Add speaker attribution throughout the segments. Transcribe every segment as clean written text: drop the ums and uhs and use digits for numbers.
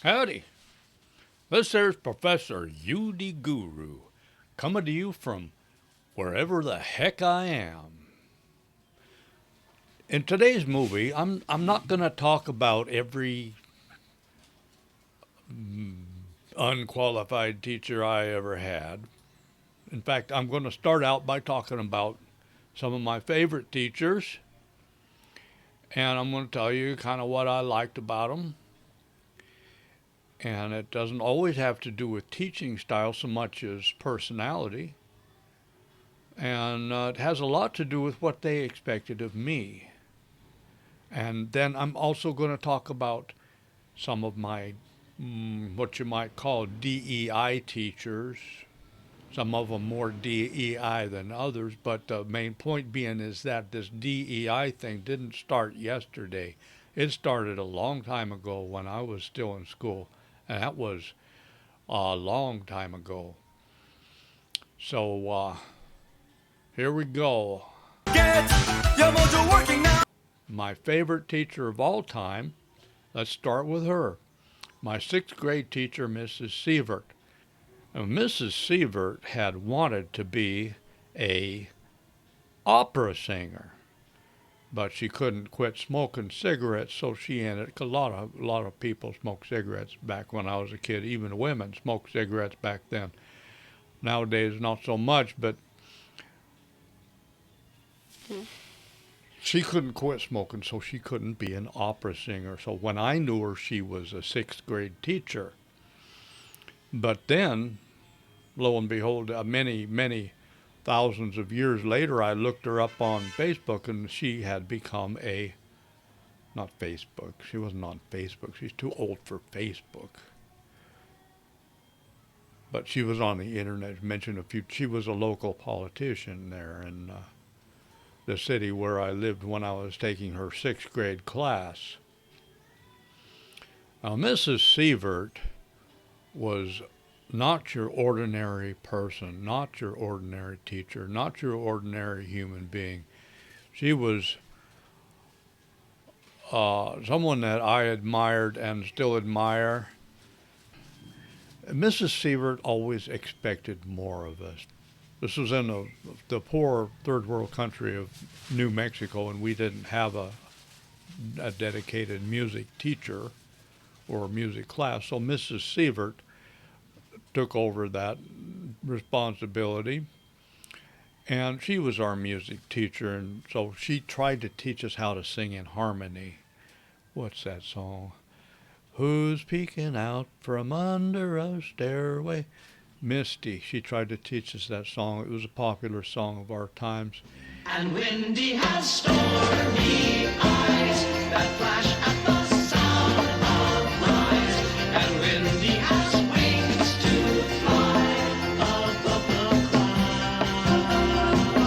Speaker 1: Howdy, this here's Professor UD Guru, coming to you from wherever the heck I am. In today's movie, I'm not going to talk about every unqualified teacher I ever had. In fact, I'm going to start out by talking about some of my favorite teachers, and I'm going to tell you kind of what I liked about them. And it doesn't always have to do with teaching style so much as personality. And it has a lot to do with what they expected of me. And then I'm also going to talk about some of my, what you might call DEI teachers. Some of them more DEI than others, but the main point being is that this DEI thing didn't start yesterday. It started a long time ago when I was still in school, and that was a long time ago. So here we go. Get your mojo working now. My favorite teacher of all time, let's start with her. My sixth grade teacher, Mrs. Sievert. Now, Mrs. Sievert had wanted to be a opera singer, but she couldn't quit smoking cigarettes, so she ended. A lot of people smoked cigarettes back when I was a kid. Even women smoked cigarettes back then. Nowadays, not so much, but she couldn't quit smoking, so she couldn't be an opera singer. So when I knew her, she was a sixth grade teacher. But then, lo and behold, many thousands of years later, I looked her up on Facebook, and she had become not Facebook. She wasn't on Facebook. She's too old for Facebook. But she was on the internet. She was a local politician there in the city where I lived when I was taking her sixth grade class. Now, Mrs. Sievert was not your ordinary person, not your ordinary teacher, not your ordinary human being. She was someone that I admired and still admire. Mrs. Sievert always expected more of us. This was in the poor third world country of New Mexico, and we didn't have a dedicated music teacher or music class, so Mrs. Sievert took over that responsibility, and she was our music teacher, and so she tried to teach us how to sing in harmony. What's that song? Who's peeking out from under a stairway? Misty. She tried to teach us that song. It was a popular song of our times.
Speaker 2: And Windy has stormy eyes that flash at the sound of rise. And Windy has wings to fly above the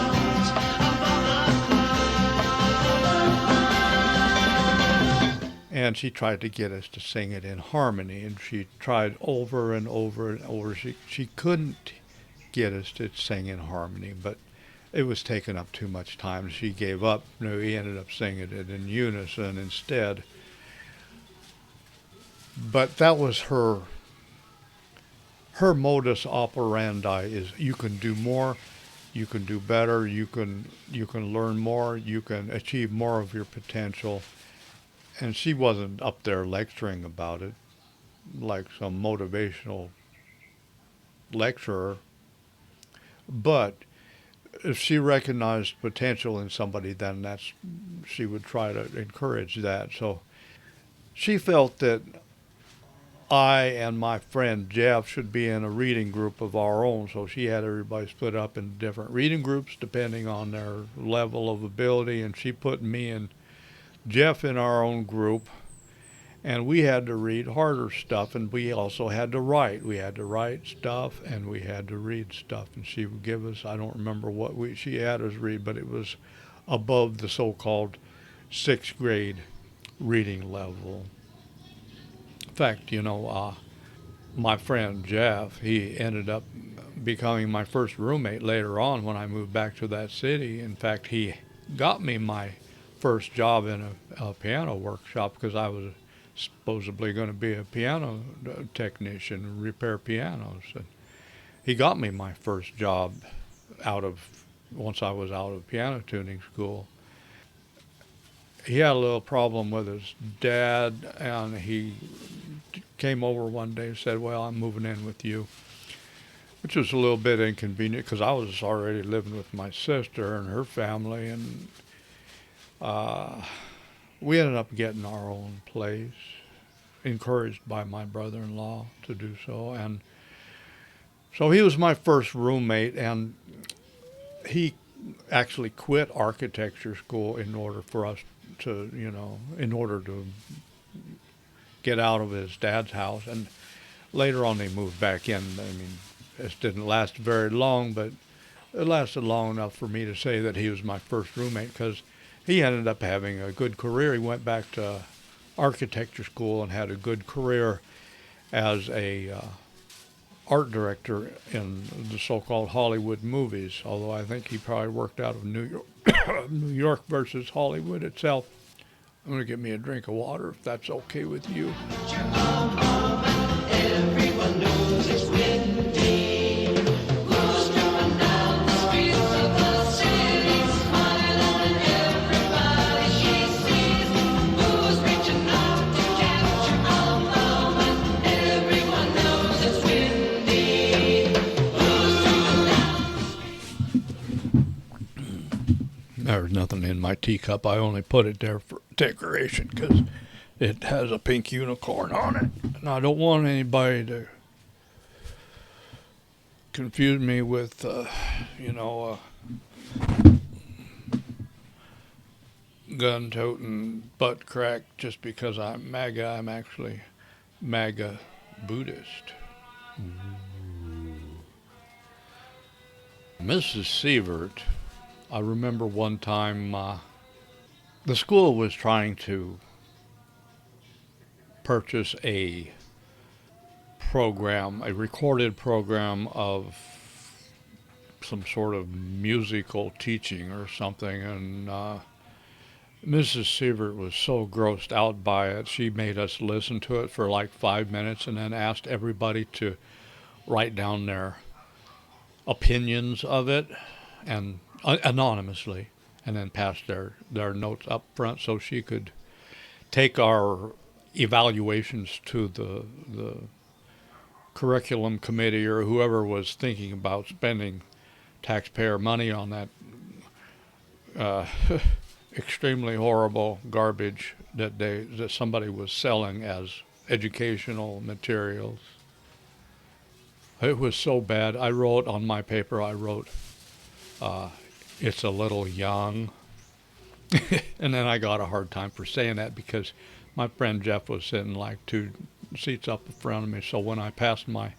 Speaker 2: clouds, above the clouds.
Speaker 1: And she tried to get us to sing it in harmony, and she tried over and over and over. She couldn't get us to sing in harmony, but it was taking up too much time. She gave up. We ended up singing it in unison instead. But that was her modus operandi is you can do more, you can do better, you can learn more, you can achieve more of your potential. And she wasn't up there lecturing about it like some motivational lecturer. But if she recognized potential in somebody, then she would try to encourage that. So she felt that I and my friend Jeff should be in a reading group of our own. So she had everybody split up in different reading groups depending on their level of ability, and she put me and Jeff in our own group, and we had to read harder stuff, and we also had to write. We had to write stuff, and we had to read stuff, and she would give us, I don't remember what she had us read, but it was above the so-called sixth grade reading level. In fact, my friend Jeff, he ended up becoming my first roommate later on when I moved back to that city. In fact, he got me my first job in a piano workshop because I was supposedly going to be a piano technician and repair pianos. And he got me my first job once I was out of piano tuning school. He had a little problem with his dad, and he came over one day and said, well, I'm moving in with you, which was a little bit inconvenient because I was already living with my sister and her family, and we ended up getting our own place, encouraged by my brother-in-law to do so. And so he was my first roommate, and he actually quit architecture school in order for us to, in order to get out of his dad's house. And later on they moved back in. I mean, this didn't last very long, but it lasted long enough for me to say that he was my first roommate, because he ended up having a good career. He went back to architecture school and had a good career as a art director in the so-called Hollywood movies, although I think he probably worked out of New York, New York versus Hollywood itself. I'm going to get me a drink of water, if that's okay with you.
Speaker 2: Everyone knows it's windy. Who's coming down the streets of the city, smiling at everybody she sees? Who's reaching out to capture a moment? Everyone knows it's windy. Who's coming down?
Speaker 1: There's nothing in my teacup. I only put it there for decoration because it has a pink unicorn on it. And I don't want anybody to confuse me with, gun-toting butt crack just because I'm MAGA. I'm actually MAGA Buddhist. Mrs. Sievert, I remember one time the school was trying to purchase a program, a recorded program of some sort of musical teaching or something, and Mrs. Sievert was so grossed out by it, she made us listen to it for like 5 minutes and then asked everybody to write down their opinions of it, and anonymously, and then pass their notes up front so she could take our evaluations to the curriculum committee or whoever was thinking about spending taxpayer money on that extremely horrible garbage that somebody was selling as educational materials. It was so bad. I wrote on my paper, it's a little young. And then I got a hard time for saying that because my friend Jeff was sitting like 2 seats up in front of me. So when I passed my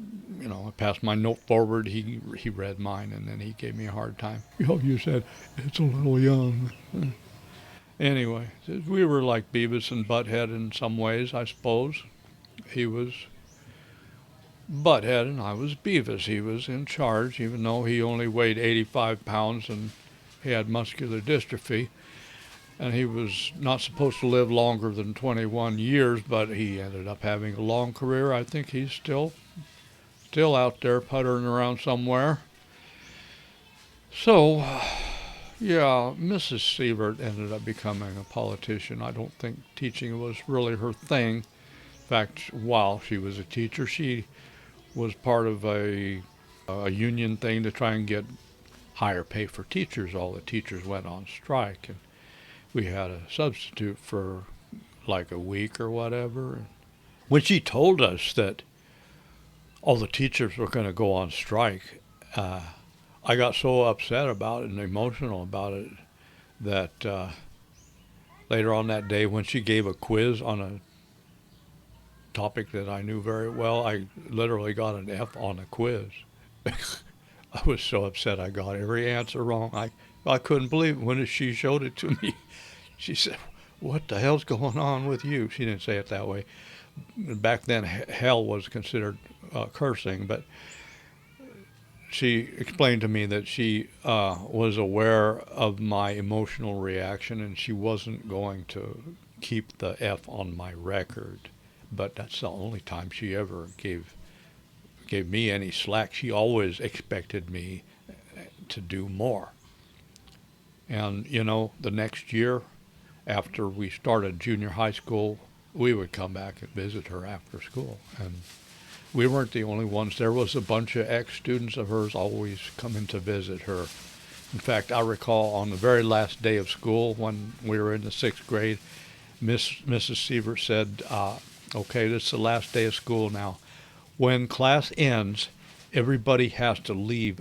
Speaker 1: note forward, he read mine, and then he gave me a hard time. You said it's a little young. Anyway, we were like Beavis and Butthead in some ways, I suppose. He was Butthead and I was Beavis. He was in charge, even though he only weighed 85 pounds and he had muscular dystrophy. And he was not supposed to live longer than 21 years, but he ended up having a long career. I think he's still out there puttering around somewhere. So, yeah, Mrs. Sievert ended up becoming a politician. I don't think teaching was really her thing. In fact, while she was a teacher, she was part of a union thing to try and get higher pay for teachers. All the teachers went on strike, and we had a substitute for like a week or whatever. When she told us that all the teachers were going to go on strike, I got so upset about it and emotional about it that later on that day, when she gave a quiz on a topic that I knew very well, I literally got an F on a quiz. I was so upset I got every answer wrong. I couldn't believe it. When she showed it to me, she said, "What the hell's going on with you?" She didn't say it that way. Back then, hell was considered cursing, but she explained to me that she was aware of my emotional reaction, and she wasn't going to keep the F on my record. But that's the only time she ever gave me any slack. She always expected me to do more. And, you know, the next year after we started junior high school, we would come back and visit her after school. And we weren't the only ones. There was a bunch of ex-students of hers always coming to visit her. In fact, I recall on the very last day of school when we were in the 6th grade, Mrs. Sievert said, okay, this is the last day of school now. When class ends, everybody has to leave.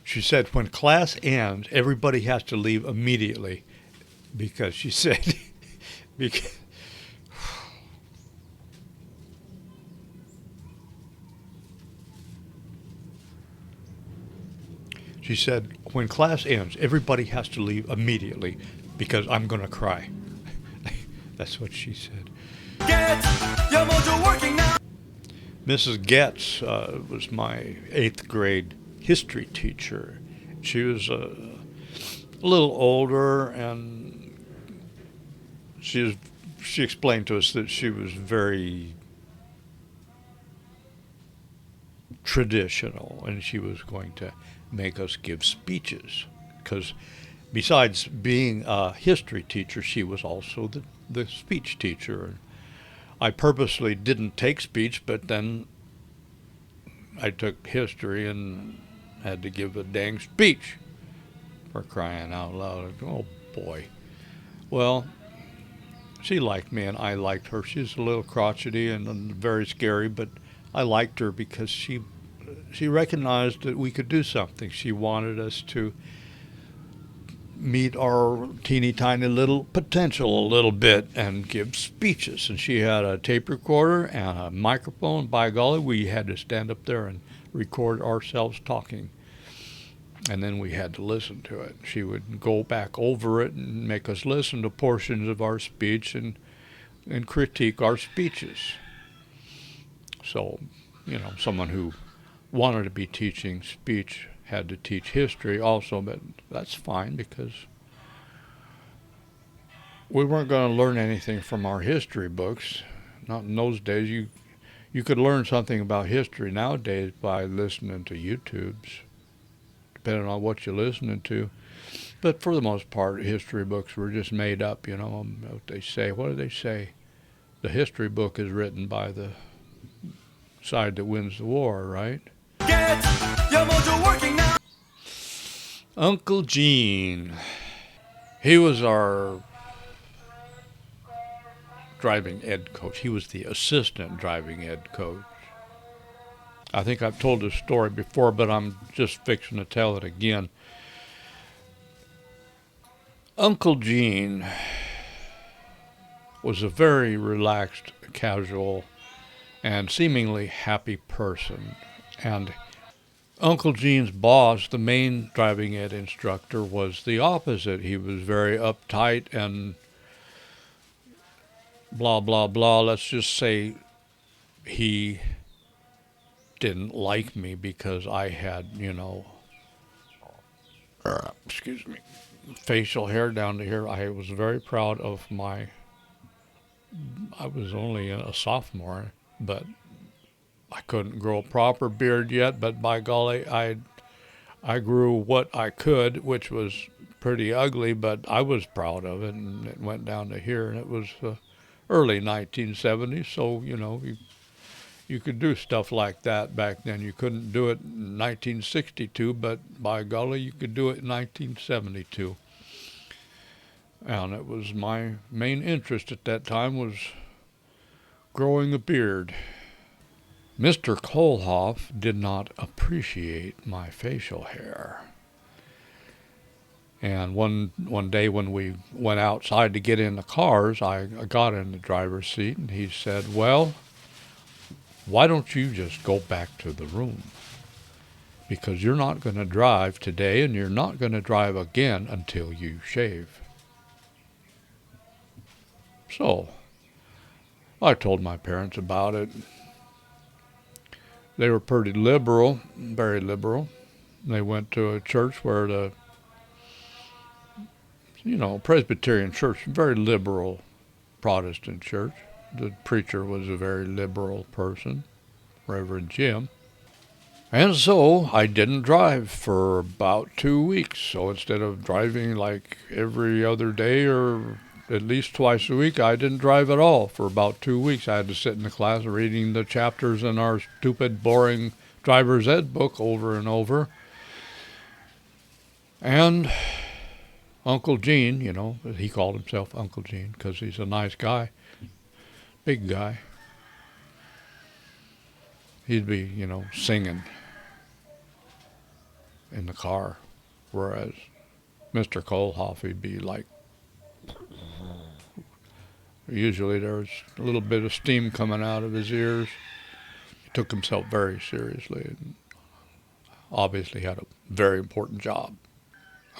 Speaker 1: She said, when class ends, everybody has to leave immediately, because she said, because, she said, when class ends, everybody has to leave immediately because I'm going to cry. That's what she said.
Speaker 2: Get your mojo working now.
Speaker 1: Mrs. Getz was my 8th grade history teacher. She was a little older, and she explained to us that she was very traditional, and she was going to make us give speeches, because besides being a history teacher, she was also the speech teacher. I purposely didn't take speech, but then I took history and had to give a dang speech, for crying out loud. Oh boy. Well, she liked me and I liked her. She's a little crotchety and very scary, but I liked her because she recognized that we could do something. She wanted us to meet our teeny tiny little potential a little bit and give speeches. And she had a tape recorder and a microphone. By golly, we had to stand up there and record ourselves talking. And then we had to listen to it. She would go back over it and make us listen to portions of our speech and critique our speeches. So, you know, someone who wanted to be teaching speech had to teach history also, but that's fine because we weren't going to learn anything from our history books. Not in those days. You could learn something about history nowadays by listening to YouTubes, depending on what you're listening to. But for the most part, history books were just made up, you know, what they say. What do they say? The history book is written by the side that wins the war, right?
Speaker 2: Get your mojo working now.
Speaker 1: Uncle Gene. He was our driving ed coach. He was the assistant driving ed coach. I think I've told this story before, but I'm just fixing to tell it again. Uncle Gene was a very relaxed, casual, and seemingly happy person. And Uncle Gene's boss, the main driving ed instructor, was the opposite. He was very uptight and blah, blah, blah. Let's just say he didn't like me because I had, you know, excuse me, facial hair down to here. I was very proud of I was only a sophomore, but I couldn't grow a proper beard yet, but by golly, I grew what I could, which was pretty ugly, but I was proud of it, and it went down to here, and it was early 1970s, so, you know, you could do stuff like that back then. You couldn't do it in 1962, but by golly, you could do it in 1972. And it was my main interest at that time was growing a beard. Mr. Kohlhoff did not appreciate my facial hair. And one day when we went outside to get in the cars, I got in the driver's seat, and he said, well, why don't you just go back to the room? Because you're not going to drive today, and you're not going to drive again until you shave. So I told my parents about it. They were pretty liberal, very liberal, They went to a church where Presbyterian church, very liberal Protestant church. The preacher was a very liberal person, Reverend Jim. And so I didn't drive for about 2 weeks. So instead of driving like every other day or at least twice a week, I didn't drive at all for about 2 weeks. I had to sit in the class reading the chapters in our stupid, boring driver's ed book over and over. And Uncle Gene, he called himself Uncle Gene because he's a nice guy, big guy. He'd be, singing in the car, whereas Mr. Kohlhoff, he'd be like, usually there's a little bit of steam coming out of his ears. He took himself very seriously and obviously had a very important job.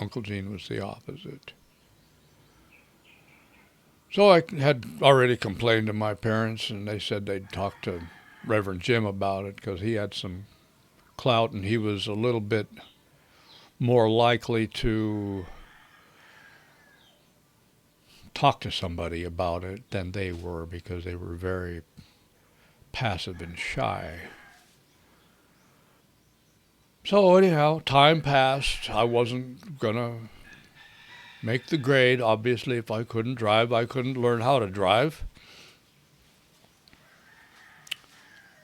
Speaker 1: Uncle Gene was the opposite. So I had already complained to my parents, and they said they'd talk to Reverend Jim about it because he had some clout and he was a little bit more likely to talk to somebody about it than they were because they were very passive and shy. So anyhow, time passed. I wasn't going to make the grade. Obviously, if I couldn't drive, I couldn't learn how to drive.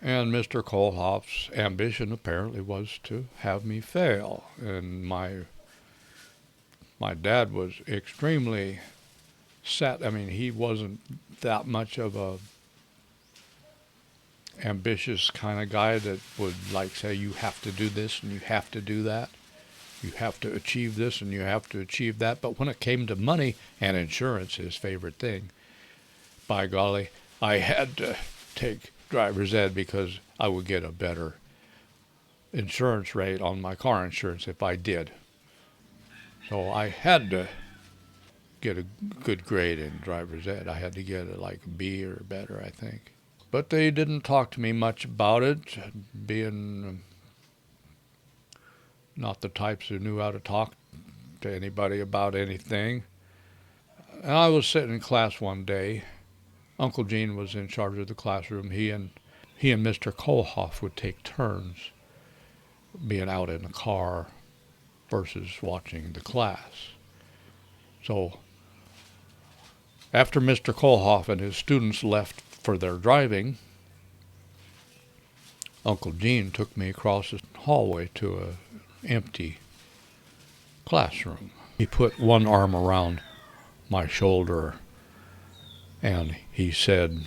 Speaker 1: And Mr. Kohlhoff's ambition apparently was to have me fail. And my dad was extremely set. I mean, he wasn't that much of a ambitious kind of guy that would say, you have to do this and you have to do that. You have to achieve this and you have to achieve that. But when it came to money and insurance, his favorite thing, by golly, I had to take driver's ed because I would get a better insurance rate on my car insurance if I did. So I had to get a good grade in driver's ed. I had to get a B or better, I think. But they didn't talk to me much about it, being not the types who knew how to talk to anybody about anything. And I was sitting in class one day. Uncle Gene was in charge of the classroom. He and Mr. Kohlhoff would take turns being out in the car versus watching the class. So after Mr. Kohlhoff and his students left for their driving, Uncle Gene took me across the hallway to an empty classroom. He put one arm around my shoulder and he said,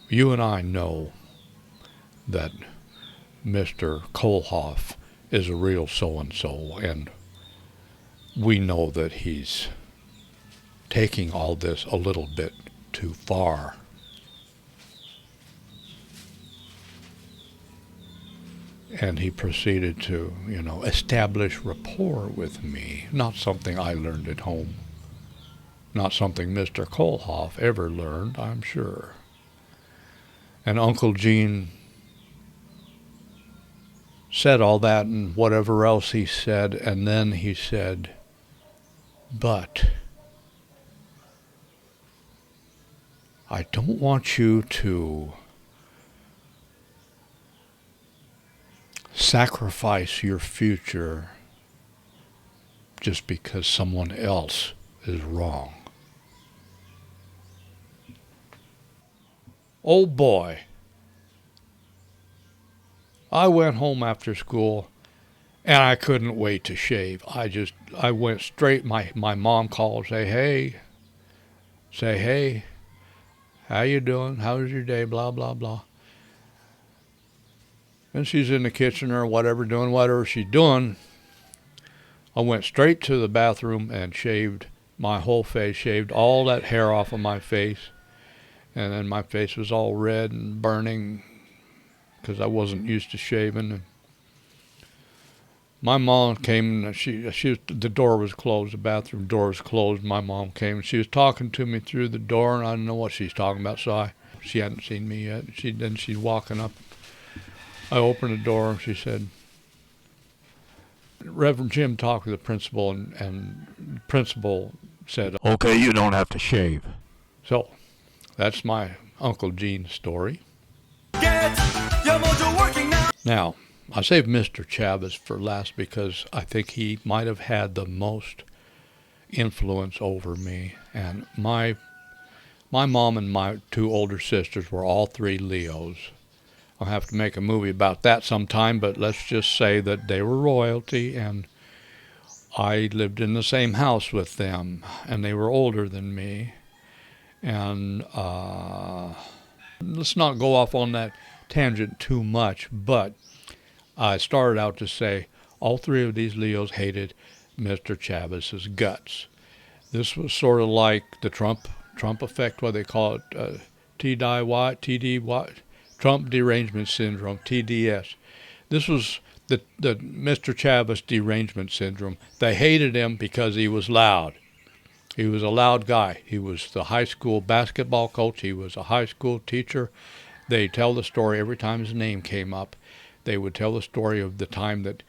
Speaker 1: "You and I know that Mr. Kohlhoff is a real so-and-so, and we know that he's taking all this a little bit too far. And he proceeded to, establish rapport with me. Not something I learned at home. Not something Mr. Kohlhoff ever learned, I'm sure. And Uncle Gene said all that and whatever else he said, and then he said, "But I don't want you to sacrifice your future just because someone else is wrong." Oh boy. I went home after school and I couldn't wait to shave. I went straight, my mom called, say hey, how you doing? How's your day? Blah, blah, blah. And she's in the kitchen or whatever, doing whatever she's doing. I went straight to the bathroom and shaved my whole face, shaved all that hair off of my face. And then my face was all red and burning because I wasn't used to shaving. And my mom came and the door was closed, the bathroom door was closed. My mom came and she was talking to me through the door, and I didn't know what she's talking about, so she hadn't seen me yet. She's walking up. I opened the door and she said, Reverend Jim talked with the principal, and the principal said, "Okay, you don't have to shave." So that's my Uncle Gene story.
Speaker 3: Get your mojo working now.
Speaker 1: Now, I saved Mr. Chavez for last because I think he might have had the most influence over me. And my mom and my two older sisters were all three Leos. I'll have to make a movie about that sometime, but let's just say that they were royalty, and I lived in the same house with them, and they were older than me. And let's not go off on that tangent too much, but I started out to say all three of these Leos hated Mr. Chavez's guts. This was sort of like the Trump effect, what they call it, TDY, Trump derangement syndrome, TDS. This was the Mr. Chavez derangement syndrome. They hated him because he was loud. He was a loud guy. He was the high school basketball coach. He was a high school teacher. They tell the story every time his name came up. They would tell the story of the time that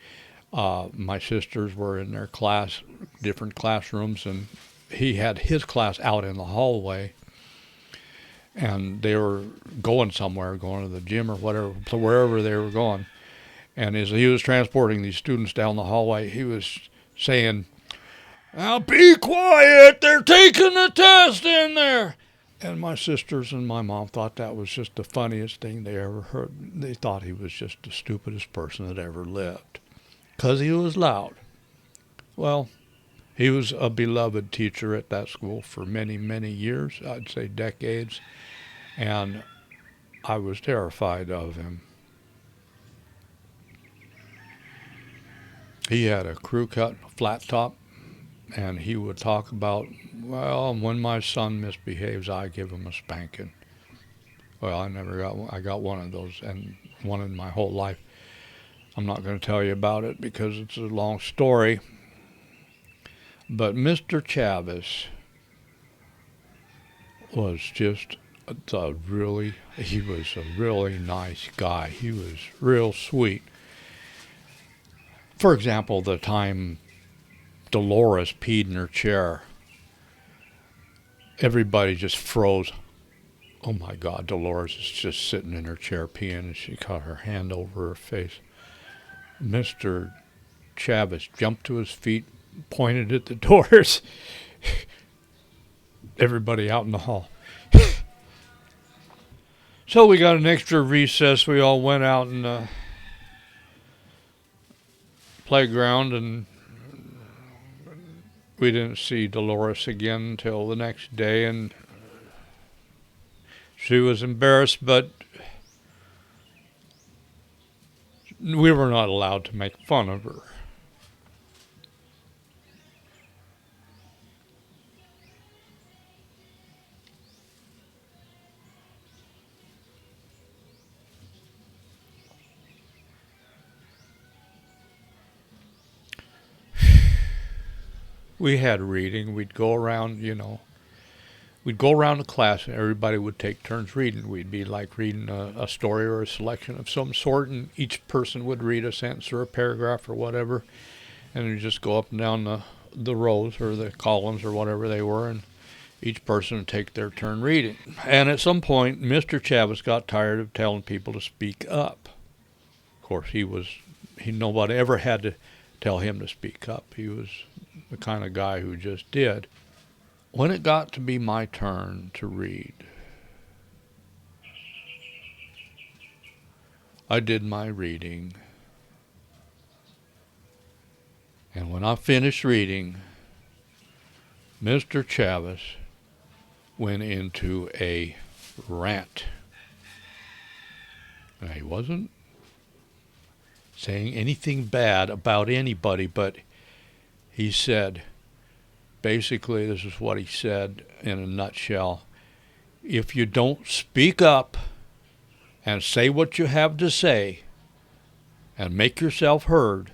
Speaker 1: my sisters were in their class, different classrooms, and he had his class out in the hallway, and they were going somewhere, going to the gym or whatever, wherever they were going. And as he was transporting these students down the hallway, he was saying, "Now be quiet, they're taking the test in there." And my sisters and my mom thought that was just the funniest thing they ever heard. They thought he was just the stupidest person that ever lived, 'cause he was loud. Well, he was a beloved teacher at that school for many, many years, I'd say decades, and I was terrified of him. He had a crew cut flat top, and he would talk about, well, when my son misbehaves, I give him a spanking. Well, I never got one. I got one of those, and one in my whole life. I'm not going to tell you about it because it's a long story. But Mr. Chavez was just he was a really nice guy. He was real sweet. For example, the time Dolores peed in her chair, everybody just froze. Oh my God, Dolores is just sitting in her chair peeing, and she got her hand over her face. Mr. Chavez jumped to his feet, pointed at the doors. Everybody out in the hall. So we got an extra recess. We all went out in the playground, and we didn't see Dolores again until the next day, and she was embarrassed, but we were not allowed to make fun of her. We had reading. We'd go around, we'd go around the class, and everybody would take turns reading. We'd be like reading a story or a selection of some sort, and each person would read a sentence or a paragraph or whatever, and we'd just go up and down the rows or the columns or whatever they were, and each person would take their turn reading. And at some point, Mr. Chavez got tired of telling people to speak up. Of course, nobody ever had to tell him to speak up. He was the kind of guy who just did. When it got to be my turn to read, I did my reading. And when I finished reading, Mr. Chavez went into a rant. And he wasn't saying anything bad about anybody, but he said, basically, this is what he said in a nutshell: if you don't speak up and say what you have to say and make yourself heard,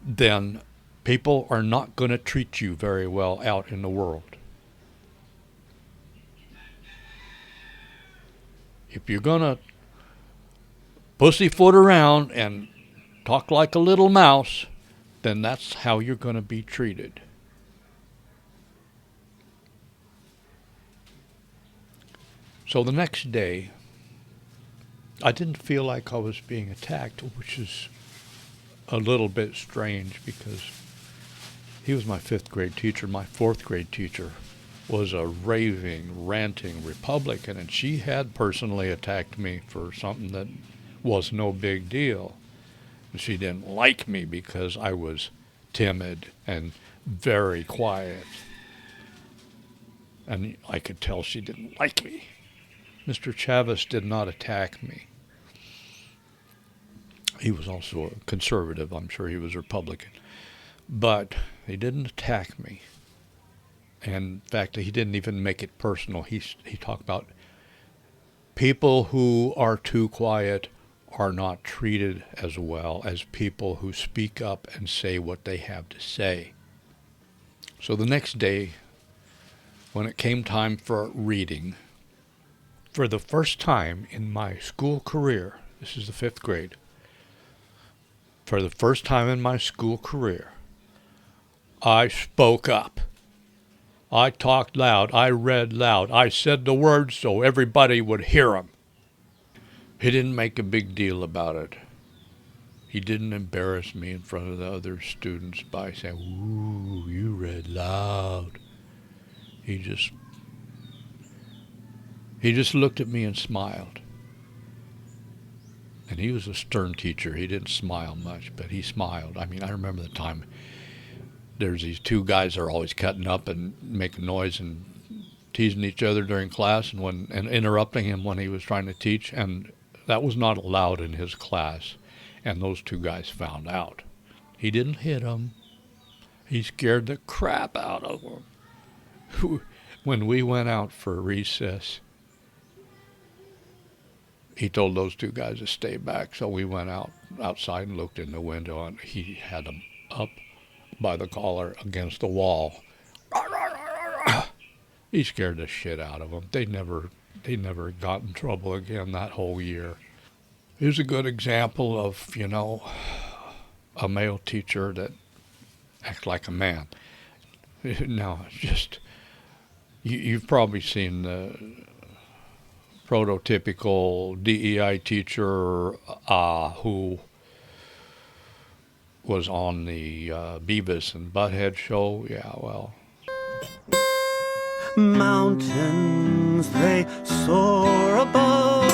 Speaker 1: then people are not going to treat you very well out in the world. If you're going to pussyfoot around and talk like a little mouse, then that's how you're going to be treated. So the next day, I didn't feel like I was being attacked, which is a little bit strange because he was my 5th grade teacher. My 4th grade teacher was a raving, ranting Republican, and she had personally attacked me for something that was no big deal. She didn't like me because I was timid and very quiet. And I could tell she didn't like me. Mr. Chavez did not attack me. He was also a conservative. I'm sure he was Republican. But he didn't attack me. And in fact, he didn't even make it personal. He talked about people who are too quiet are not treated as well as people who speak up and say what they have to say. So the next day, when it came time for reading, for the first time in my school career, this is the 5th grade, for the first time in my school career, I spoke up. I talked loud. I read loud. I said the words so everybody would hear them. He didn't make a big deal about it. He didn't embarrass me in front of the other students by saying, "Ooh, you read loud." He just looked at me and smiled. And he was a stern teacher. He didn't smile much, but he smiled. I mean, I remember the time there's these 2 guys that are always cutting up and making noise and teasing each other during class and interrupting him when he was trying to teach, and that was not allowed in his class. And those 2 guys found out. He didn't hit them. He scared the crap out of them. When we went out for recess, he told those 2 guys to stay back. So we went outside and looked in the window, and he had them up by the collar against the wall. He scared the shit out of them. They never got in trouble again that whole year. He was a good example of, a male teacher that acts like a man. Now, just, you've probably seen the prototypical DEI teacher who was on the Beavis and Butthead show. Yeah, well.
Speaker 3: Mountains they soar above.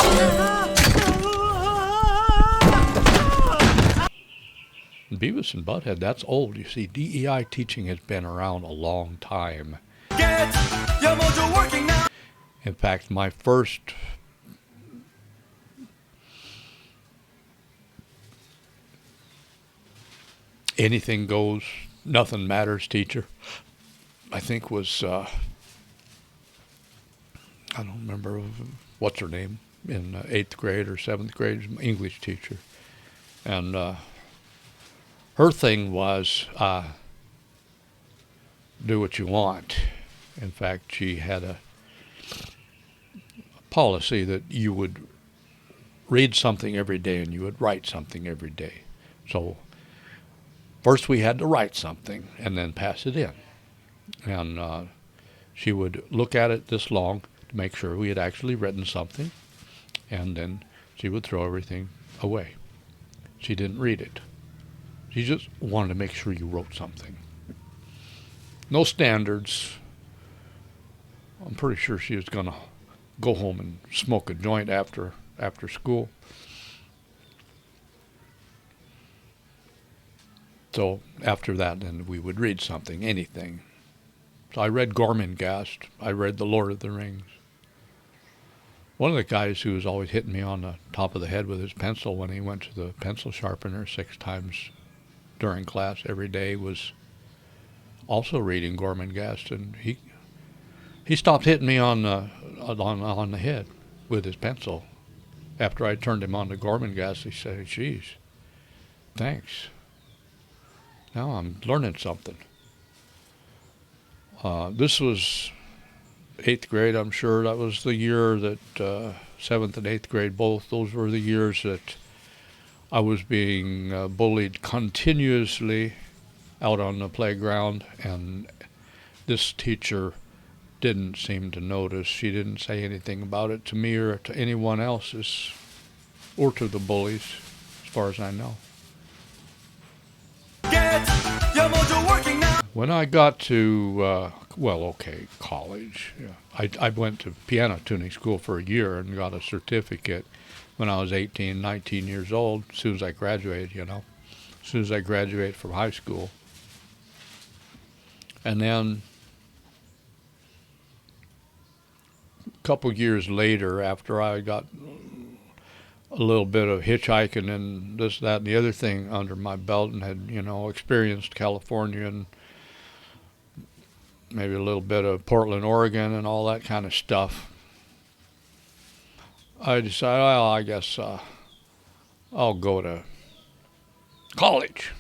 Speaker 1: Beavis and Butthead, that's old. You see, DEI teaching has been around a long time.
Speaker 3: Get your mojo working now.
Speaker 1: In fact, my first anything goes, nothing matters teacher, I think was, I don't remember what's her name, in 8th grade or 7th grade, English teacher. And her thing was do what you want. In fact, she had a policy that you would read something every day and you would write something every day. So first we had to write something and then pass it in. And she would look at it this long to make sure we had actually written something, and then she would throw everything away. She didn't read it. She just wanted to make sure you wrote something. No standards. I'm pretty sure she was going to go home and smoke a joint after school. So after that, then we would read something, anything. So I read Gormenghast. I read The Lord of the Rings. One of the guys who was always hitting me on the top of the head with his pencil when he went to the pencil sharpener 6 times during class every day was also reading Gormenghast, and he stopped hitting me on the head with his pencil. After I turned him on to Gormenghast, he said, "Geez, thanks. Now I'm learning something." This was 8th grade, I'm sure. That was the year that 7th and 8th grade, both, those were the years that I was being bullied continuously out on the playground, and this teacher didn't seem to notice. She didn't say anything about it to me or to anyone else, or to the bullies, as far as I know.
Speaker 3: Get your mojo working now.
Speaker 1: When I got to, college, I went to piano tuning school for a year and got a certificate when I was 18, 19 years old, as soon as I graduated, as soon as I graduated from high school. And then a couple years later, after I got a little bit of hitchhiking and this, that, and the other thing under my belt, and had, experienced California and maybe a little bit of Portland, Oregon, and all that kind of stuff, I decided, well, I guess I'll go to college.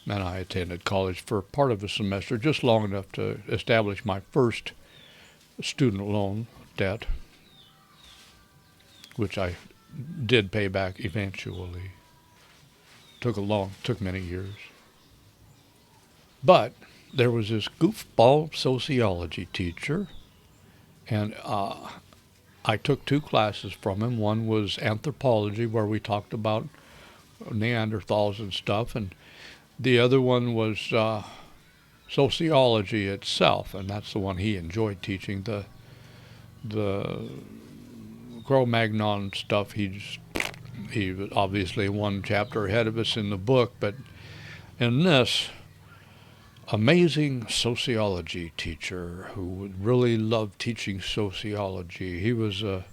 Speaker 1: And I attended college for part of a semester, just long enough to establish my first student loan debt, which I did pay back eventually. Took many years. But there was this goofball sociology teacher, and I took 2 classes from him. One was anthropology, where we talked about Neanderthals and stuff, and the other one was sociology itself, and that's the one he enjoyed teaching. The Cro-Magnon stuff, he was obviously one chapter ahead of us in the book, but in this, amazing sociology teacher who would really love teaching sociology. He was a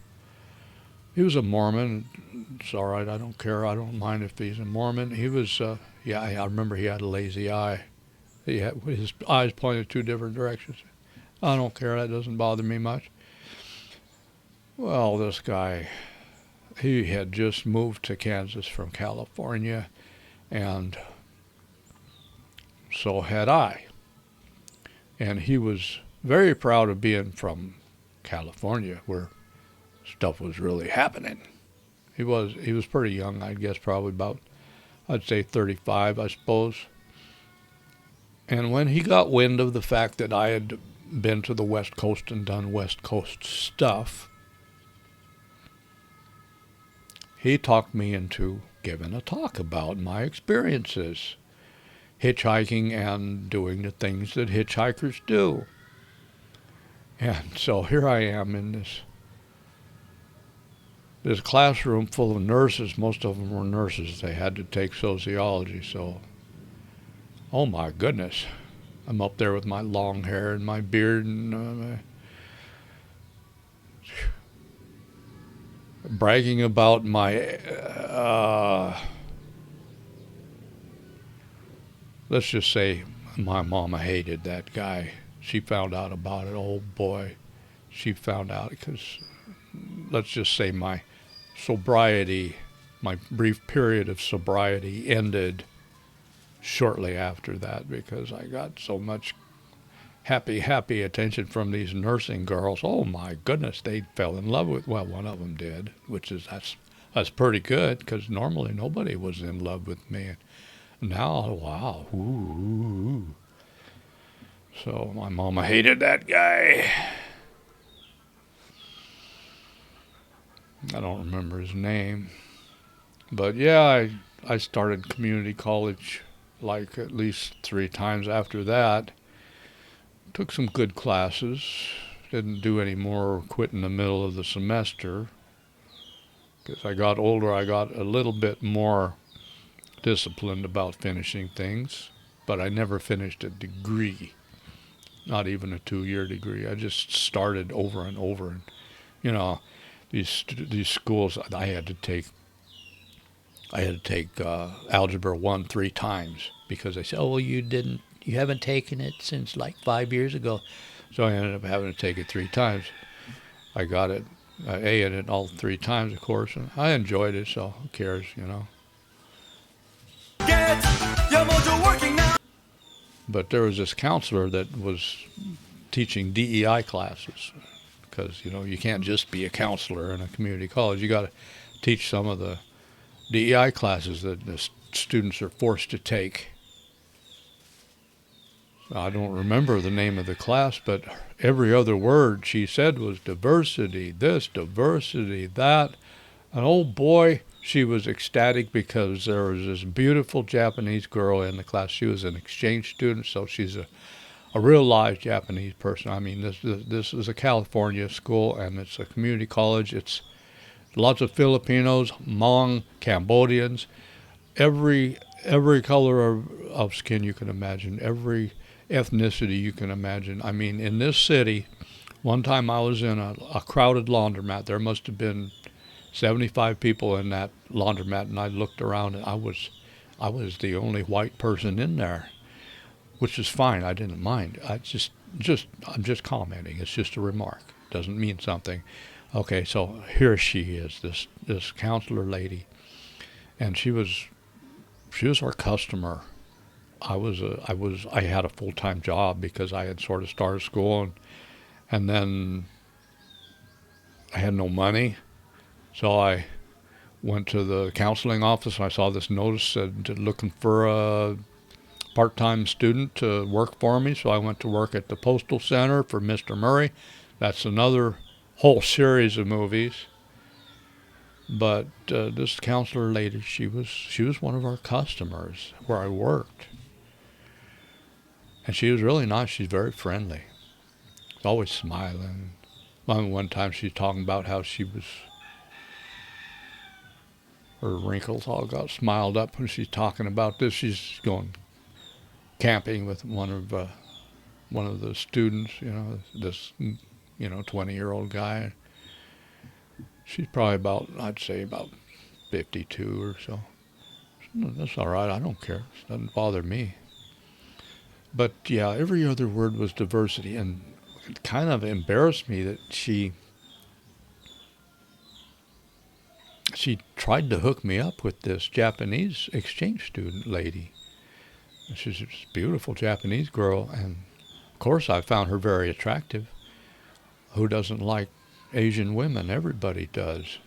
Speaker 1: Mormon. It's all right. I don't care. I don't mind if he's a Mormon. He was, I remember he had a lazy eye. He had his eyes pointed 2 different directions. I don't care. That doesn't bother me much. Well, this guy, he had just moved to Kansas from California, and so had I. And he was very proud of being from California, where stuff was really happening. He was pretty young, I guess, probably about, I'd say 35, I suppose. And when he got wind of the fact that I had been to the West Coast and done West Coast stuff, he talked me into giving a talk about my experiences hitchhiking and doing the things that hitchhikers do. And so here I am in this classroom full of nurses. Most of them were nurses. They had to take sociology. So, oh my goodness, I'm up there with my long hair and my beard and bragging about my let's just say my mama hated that guy. She found out about it. Oh boy, she found out, because let's just say my sobriety, my brief period of sobriety ended shortly after that, because I got so much happy attention from these nursing girls. Oh my goodness, they fell in love with, well, one of them did, which is, that's pretty good, because normally nobody was in love with me. Now, wow, ooh. So my mama hated that guy. I don't remember his name. But yeah, I started community college like at least 3 times after that. Took some good classes. Didn't do any more, quit in the middle of the semester. As I got older, I got a little bit more disciplined about finishing things, but I never finished a degree, not even a 2-year degree. I just started over and over, and these schools I had to take algebra 1 3 times, because they said, oh, well, you haven't taken it since like 5 years ago. So I ended up having to take it 3 times. I got it A in it all 3 times, of course, and I enjoyed it, so who cares,
Speaker 3: Get your mojo working now.
Speaker 1: But there was this counselor that was teaching DEI classes, because, you can't just be a counselor in a community college. You got to teach some of the DEI classes that the students are forced to take. I don't remember the name of the class, but every other word she said was diversity, this, diversity, that. And oh boy, she was ecstatic because there was this beautiful Japanese girl in the class. She was an exchange student, so she's a real live Japanese person. I mean, this is a California school, and it's a community college. It's lots of Filipinos, Hmong, Cambodians, every color of skin you can imagine, every ethnicity you can imagine. I mean, in this city, one time I was in a crowded laundromat. There must have been 75 people in that laundromat, and I looked around, and I was the only white person in there, which is fine. I didn't mind. I'm just commenting. It's just a remark. Doesn't mean something. Okay, so here she is, this counselor lady, and she was our customer. I had a full-time job because I had sort of started school, and then I had no money, so I went to the counseling office, and I saw this notice said looking for a part-time student to work for me. So I went to work at the Postal Center for Mr. Murray. That's another whole series of movies. But this counselor lady, she was one of our customers where I worked. And she was really nice. She's very friendly. Always smiling. One time she's talking about how her wrinkles all got smiled up when she's talking about this. She's going camping with one of the students, this 20-year-old guy. She's probably I'd say about 52 or so. That's all right. I don't care. It doesn't bother me. But yeah, every other word was diversity, and it kind of embarrassed me that she tried to hook me up with this Japanese exchange student lady. She's a beautiful Japanese girl, and of course I found her very attractive. Who doesn't like Asian women? Everybody does.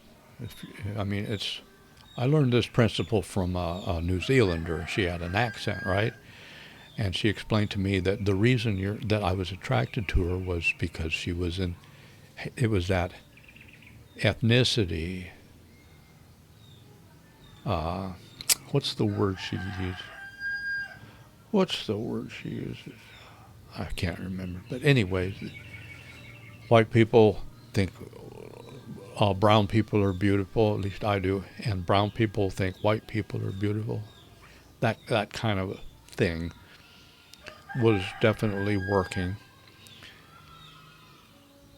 Speaker 1: I learned this principle from a New Zealander. She had an accent, right? And she explained to me that the reason that I was attracted to her was because it was that ethnicity. What's the word she uses? I can't remember. But anyways, white people think brown people are beautiful, at least I do, and brown people think white people are beautiful. That kind of thing was definitely working.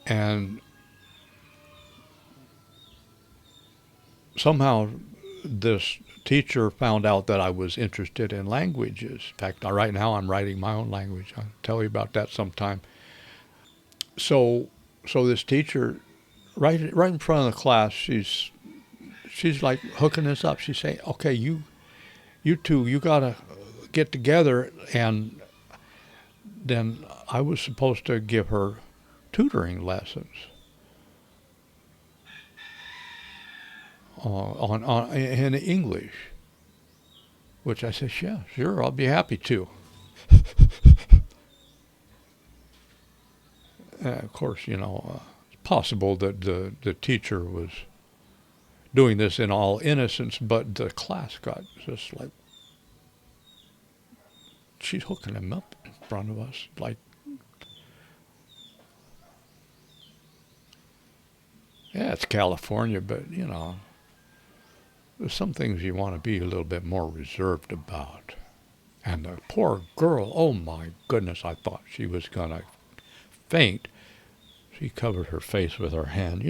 Speaker 1: And somehow this teacher found out that I was interested in languages. In fact, right now I'm writing my own language. I'll tell you about that sometime. So this teacher, right in front of the class, she's like hooking us up. She's saying, "Okay, you two, you gotta get together." And then I was supposed to give her tutoring lessons in English, which I said, "Yeah, sure, I'll be happy to." Of course, it's possible that the teacher was doing this in all innocence, but the class got just like, she's hooking him up in front of us, like, yeah, it's California, but there's some things you want to be a little bit more reserved about. And the poor girl, oh my goodness, I thought she was gonna faint. She covered her face with her hand.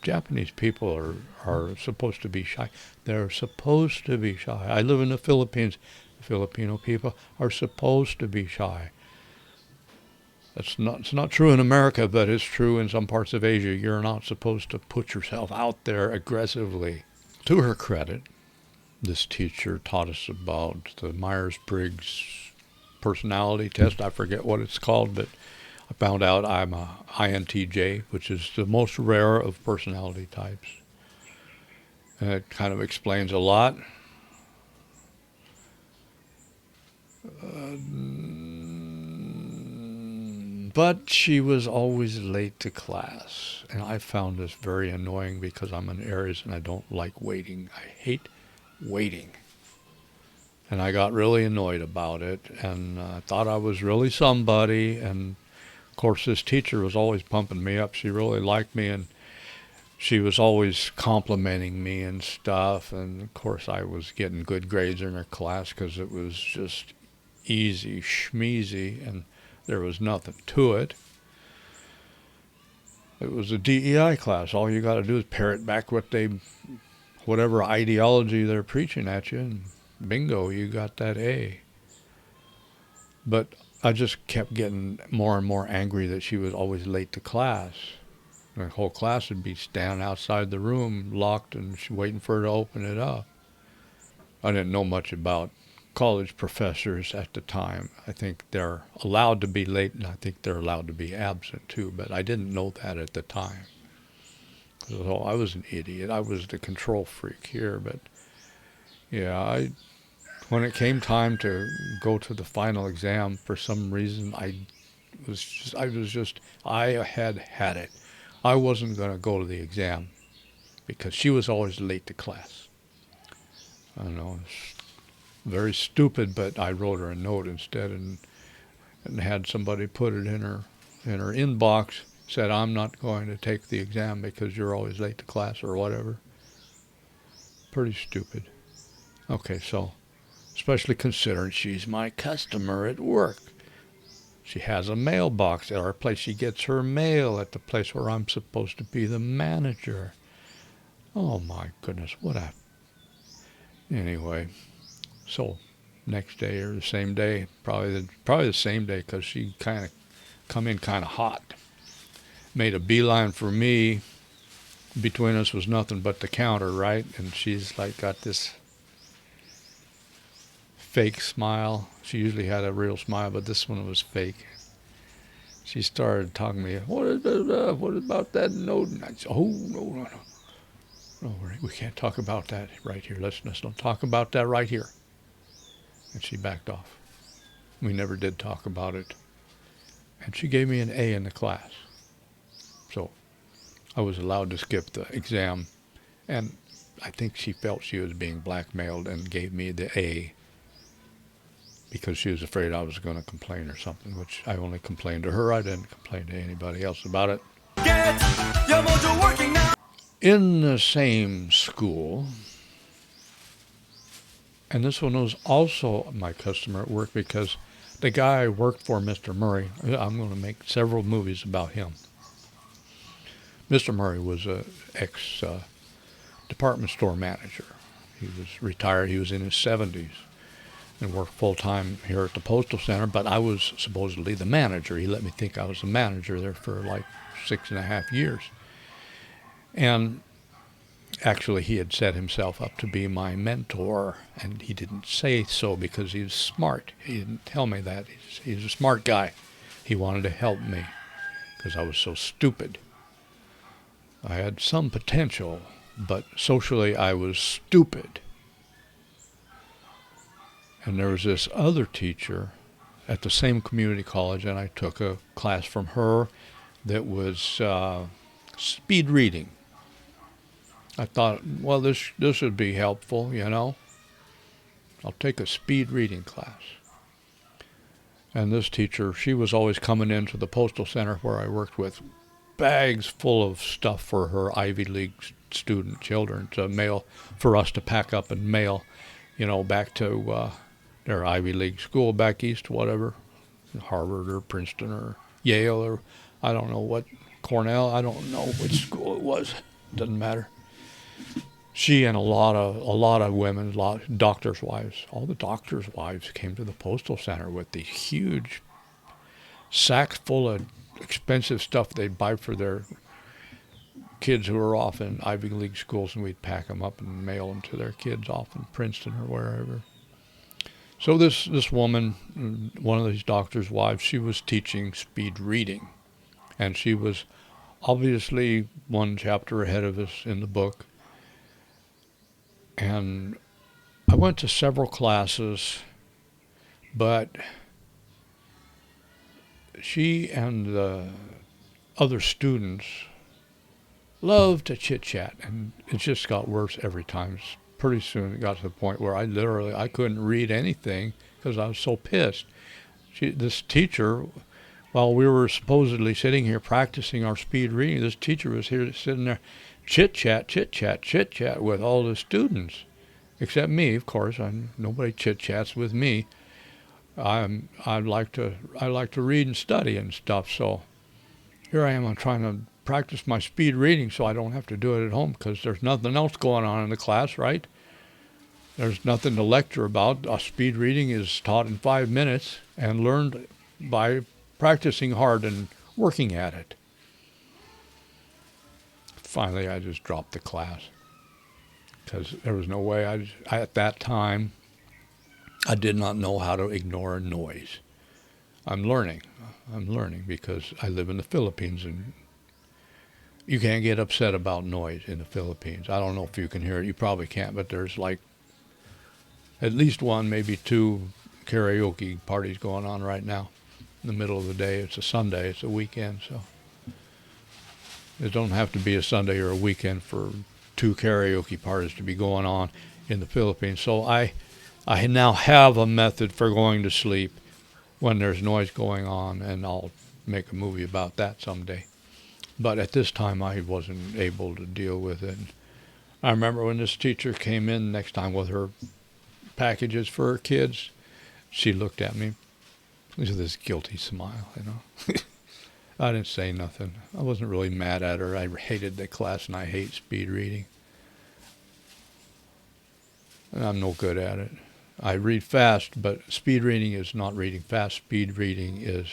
Speaker 1: Japanese people are supposed to be shy. They're supposed to be shy. I live in the Philippines. Filipino people are supposed to be shy. It's not true in America, but it's true in some parts of Asia. You're not supposed to put yourself out there aggressively. To her credit, this teacher taught us about the Myers-Briggs personality test. I forget what it's called, but I found out I'm a INTJ, which is the most rare of personality types. And it kind of explains a lot. But she was always late to class. And I found this very annoying because I'm an Aries and I don't like waiting. I hate waiting. And I got really annoyed about it and thought I was really somebody. And of course, this teacher was always pumping me up. She really liked me and she was always complimenting me and stuff. And of course, I was getting good grades in her class because it was just easy schmeezy and there was nothing to it. It was a DEI class. All you got to do is parrot back whatever ideology they're preaching at you, and bingo, you got that A. But I just kept getting more and more angry that she was always late to class. The whole class would be standing outside the room, locked, and waiting for her to open it up. I didn't know much about college professors at the time. I think they're allowed to be late, and I think they're allowed to be absent too, but I didn't know that at the time. So I was an idiot. I was the control freak here, but yeah, when it came time to go to the final exam, for some reason, I had it. I wasn't going to go to the exam because she was always late to class. I don't know, it's very stupid, but I wrote her a note instead and had somebody put it in her inbox, said, I'm not going to take the exam because you're always late to class or whatever. Pretty stupid. Okay, so especially considering she's my customer at work. She has a mailbox at our place. She gets her mail at the place where I'm supposed to be the manager. Oh my goodness, Anyway, so next day or the same day, probably the same day, because she kind of come in kind of hot. Made a beeline for me. Between us was nothing but the counter, right? And she's like got this fake smile. She usually had a real smile, but this one was fake. She started talking to me. What about that note? And I said, oh, no. No, we can't talk about that right here. Let's not talk about that right here. And she backed off. We never did talk about it. And she gave me an A in the class. So I was allowed to skip the exam. And I think she felt she was being blackmailed and gave me the A because she was afraid I was going to complain or something, which I only complained to her. I didn't complain to anybody else about it.
Speaker 3: Get your mojo working now.
Speaker 1: In the same school, and this one was also my customer at work because the guy I worked for, Mr. Murray, I'm going to make several movies about him. Mr. Murray was an ex-department store manager. He was retired. He was in his 70s and worked full-time here at the Postal Center, but I was supposedly the manager. He let me think I was the manager there for like 6.5 years. And actually, he had set himself up to be my mentor, and he didn't say so because he was smart. He didn't tell me that. He's a smart guy. He wanted to help me because I was so stupid. I had some potential, but socially I was stupid. And there was this other teacher at the same community college, and I took a class from her that was speed reading. I thought, well, this would be helpful, you know. I'll take a speed reading class. And this teacher, she was always coming into the Postal Center where I worked with bags full of stuff for her Ivy League student children to mail, for us to pack up and mail, you know, back to their Ivy League school back east, whatever, Harvard or Princeton or Yale or I don't know what, Cornell, I don't know which school it was. Doesn't matter. She and a lot of women, doctors' wives, all the doctors' wives came to the Postal Center with these huge sacks full of expensive stuff they'd buy for their kids who were off in Ivy League schools, and we'd pack them up and mail them to their kids off in Princeton or wherever. So this woman, one of these doctors' wives, she was teaching speed reading, and she was obviously one chapter ahead of us in the book. And I went to several classes, but she and the other students loved to chit-chat, and it just got worse every time. Pretty soon it got to the point where I couldn't read anything because I was so pissed. This teacher, while we were supposedly sitting here practicing our speed reading, this teacher was here sitting there chit-chat with all the students, except me, of course. Nobody chit-chats with me. I like to read and study and stuff, so here I am. I'm trying to practice my speed reading so I don't have to do it at home because there's nothing else going on in the class, right? There's nothing to lecture about. Speed reading is taught in 5 minutes and learned by practicing hard and working at it. Finally, I just dropped the class because there was no way. At that time, I did not know how to ignore noise. I'm learning because I live in the Philippines, and you can't get upset about noise in the Philippines. I don't know if you can hear it. You probably can't, but there's like at least one, maybe two karaoke parties going on right now in the middle of the day. It's a Sunday. It's a weekend, so it don't have to be a Sunday or a weekend for two karaoke parties to be going on in the Philippines. So I now have a method for going to sleep when there's noise going on, and I'll make a movie about that someday. But at this time, I wasn't able to deal with it. I remember when this teacher came in next time with her packages for her kids, she looked at me with this guilty smile, I didn't say nothing. I wasn't really mad at her. I hated the class, and I hate speed reading. And I'm no good at it. I read fast, but speed reading is not reading fast. Speed reading is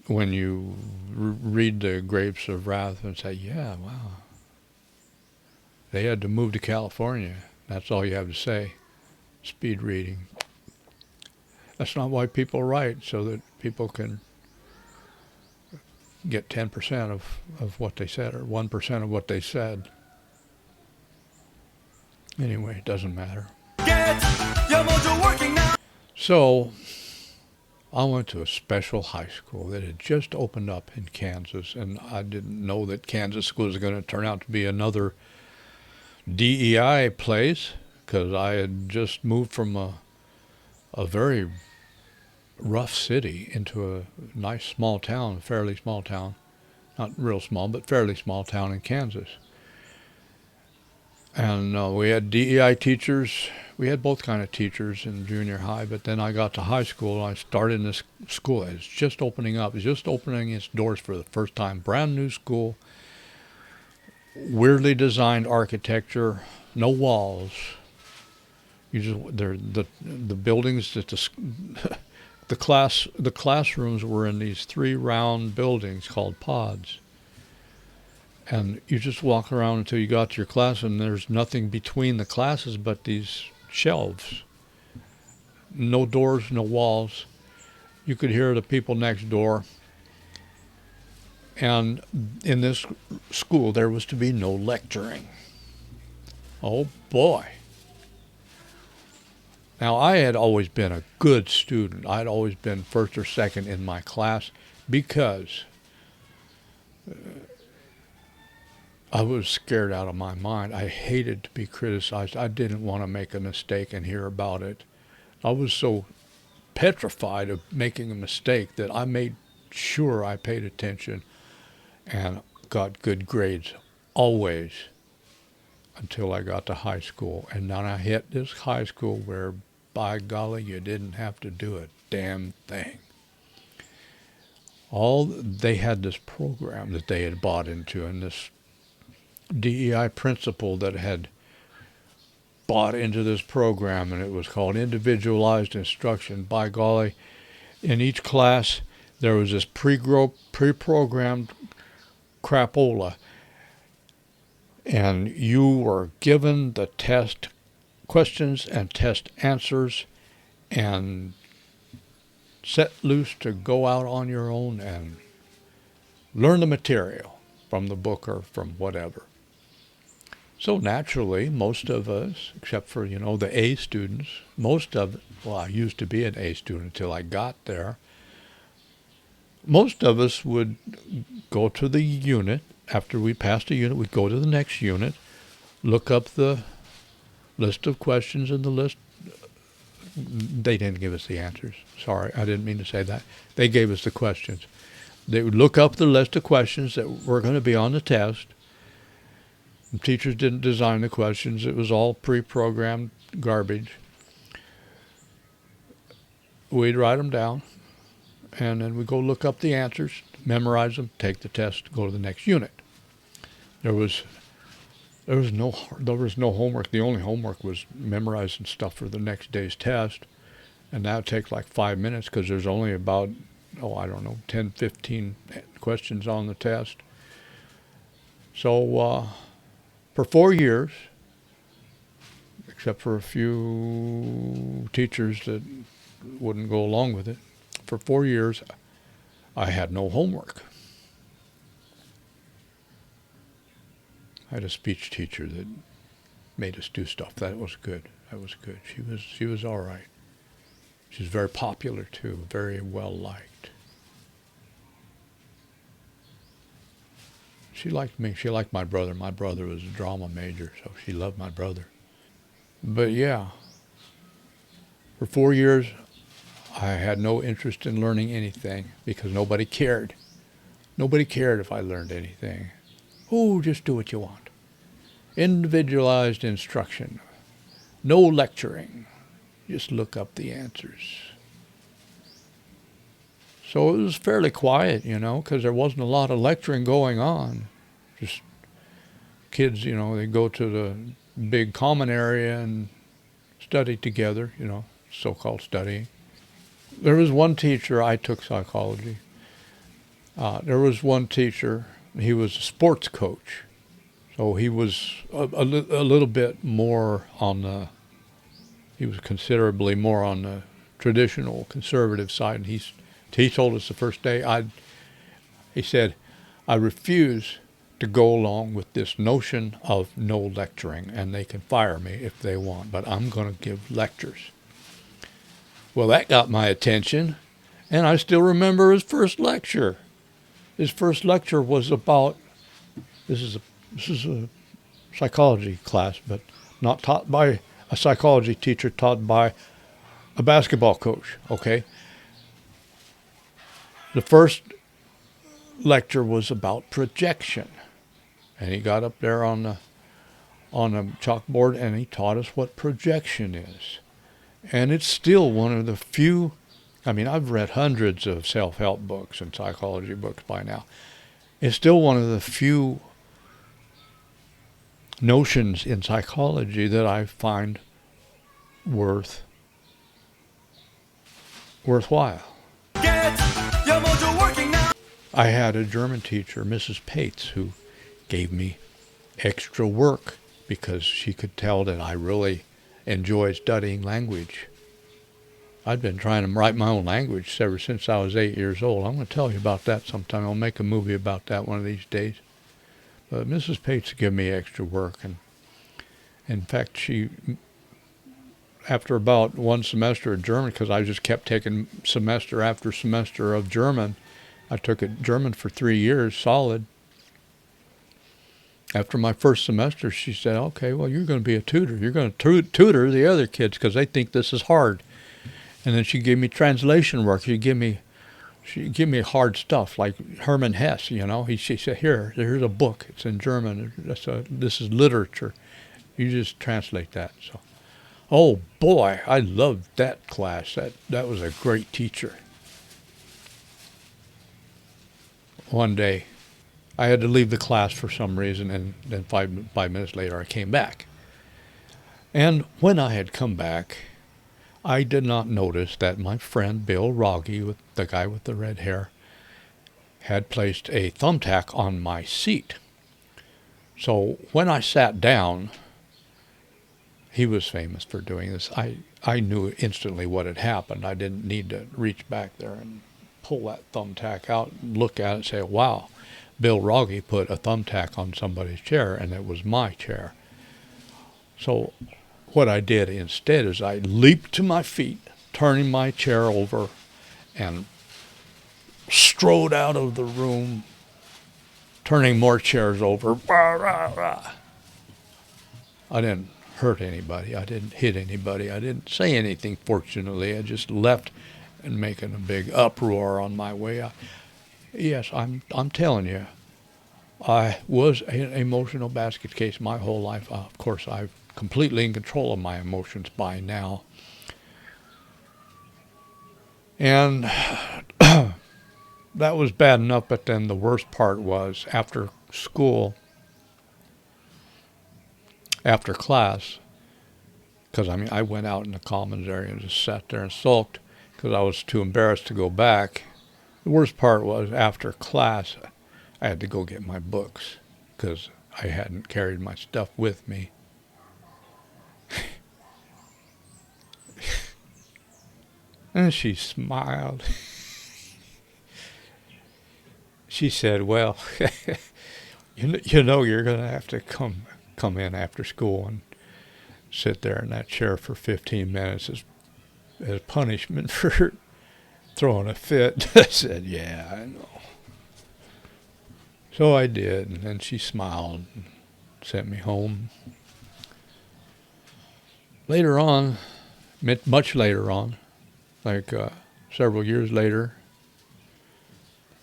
Speaker 1: when you read the Grapes of Wrath and say, yeah, wow, they had to move to California. That's all you have to say. Speed reading. That's not why people write, so that people can get 10% of what they said, or 1% of what they said. Anyway, it doesn't matter.
Speaker 3: Get your mojo working now.
Speaker 1: So I went to a special high school that had just opened up in Kansas, and I didn't know that Kansas was going to turn out to be another DEI place, because I had just moved from a very rough city into a nice small town, fairly small town. Not real small, but fairly small town in Kansas. And we had DEI teachers. We had both kind of teachers in junior high, but then I got to high school, and I started in this school. It was just opening up. It was just opening its doors for the first time. Brand new school, weirdly designed architecture, no walls. The buildings that the classrooms were in these 3 round buildings called pods. And you just walk around until you got to your class, and there's nothing between the classes but these shelves. No doors, no walls. You could hear the people next door. And in this school, there was to be no lecturing. Oh boy. Now, I had always been a good student. I'd always been first or second in my class because I was scared out of my mind. I hated to be criticized. I didn't want to make a mistake and hear about it. I was so petrified of making a mistake that I made sure I paid attention and got good grades always until I got to high school. And then I hit this high school where, by golly, you didn't have to do a damn thing. They had this program that they had bought into, and this DEI principal that had bought into this program, and it was called individualized instruction. By golly, in each class there was this pre-programmed crapola, and you were given the test questions and test answers and set loose to go out on your own and learn the material from the book or from whatever. So naturally, most of us, except for, the A students, well, I used to be an A student until I got there. Most of us would go to the unit. After we passed a unit, we'd go to the next unit, look up the list of questions in the list. They didn't give us the answers. Sorry, I didn't mean to say that. They gave us the questions. They would look up the list of questions that were going to be on the test. The teachers didn't design the questions. It was all pre-programmed garbage. We'd write them down, and then we'd go look up the answers, memorize them, take the test, go to the next unit. There was no homework. The only homework was memorizing stuff for the next day's test, and that would take like 5 minutes because there's only about 10, 15 questions on the test. So for 4 years, except for a few teachers that wouldn't go along with it, for 4 years I had no homework. I had a speech teacher that made us do stuff. That was good. She was all right. She was very popular too, very well liked. She liked me. She liked my brother. My brother was a drama major, so she loved my brother. But yeah, for 4 years, I had no interest in learning anything because nobody cared. Nobody cared if I learned anything. Oh, just do what you want. Individualized instruction. No lecturing. Just look up the answers. So it was fairly quiet, because there wasn't a lot of lecturing going on. Just kids, they go to the big common area and study together, so-called studying. There was one teacher, I took psychology. There was one teacher, he was a sports coach. So he was a little bit more he was considerably more on the traditional conservative side. And he told us the first day, he said, I refuse to go along with this notion of no lecturing, and they can fire me if they want, but I'm going to give lectures. Well, that got my attention, and I still remember his first lecture. His first lecture was about, this is a psychology class, but not taught by a psychology teacher, taught by a basketball coach, okay? The first lecture was about projection, and he got up there on a chalkboard and he taught us what projection is. And it's still one of the few, I've read hundreds of self-help books and psychology books by now. It's still one of the few notions in psychology that I find worthwhile.
Speaker 3: Get your mojo working now.
Speaker 1: I had a German teacher, Mrs. Pates, who gave me extra work because she could tell that I really enjoyed studying language. I'd been trying to write my own language ever since I was 8 years old. I'm going to tell you about that sometime. I'll make a movie about that one of these days. But Mrs. Pates gave me extra work. And in fact, after about one semester of German, because I just kept taking semester after semester of German, I took German for 3 years solid. After my first semester, she said, okay, well, you're going to be a tutor. You're going to tutor the other kids because they think this is hard. And then she gave me translation work. She gave me hard stuff like Hermann Hesse, She said, here's a book. It's in German. This is literature. You just translate that. So, oh boy, I loved that class. That was a great teacher. One day, I had to leave the class for some reason, and then five minutes later I came back. And when I had come back, I did not notice that my friend Bill Rogge, the guy with the red hair, had placed a thumbtack on my seat. So when I sat down, he was famous for doing this. I knew instantly what had happened. I didn't need to reach back there and pull that thumbtack out and look at it and say, wow, Bill Rogge put a thumbtack on somebody's chair, and it was my chair. So what I did instead is I leaped to my feet, turning my chair over, and strode out of the room, turning more chairs over. Rah, rah, rah. I didn't hurt anybody. I didn't hit anybody. I didn't say anything, fortunately. I just left and making a big uproar on my way out. Yes, I'm telling you, I was an emotional basket case my whole life. Of course, I'm completely in control of my emotions by now. And that was bad enough, but then the worst part was after school, after class, because I went out in the commons area and just sat there and sulked because I was too embarrassed to go back. The worst part was after class, I had to go get my books because I hadn't carried my stuff with me. And she smiled. She said, "Well, you know you're going to have to come in after school and sit there in that chair for 15 minutes as punishment for throwing a fit." I said, "Yeah, I know." So I did, and then she smiled and sent me home. Later on, much later on, like several years later,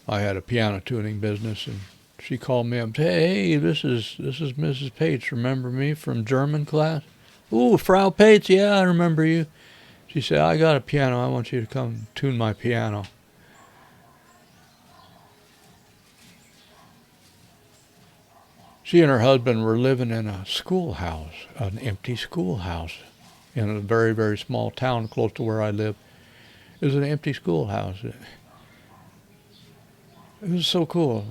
Speaker 1: I had a piano tuning business, and she called me up and said, "Hey, this is Mrs. Pates. Remember me from German class?" "Ooh, Frau Pates, yeah, I remember you." She said, "I got a piano. I want you to come tune my piano." She and her husband were living in a schoolhouse, an empty schoolhouse, in a very, very small town close to where I live. It was an empty schoolhouse. It was so cool.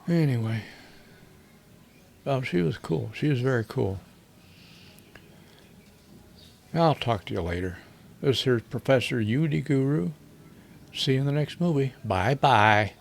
Speaker 1: Anyway, oh, she was cool. She was very cool. I'll talk to you later. This here's Professor Yudi Guru. See you in the next movie. Bye-bye.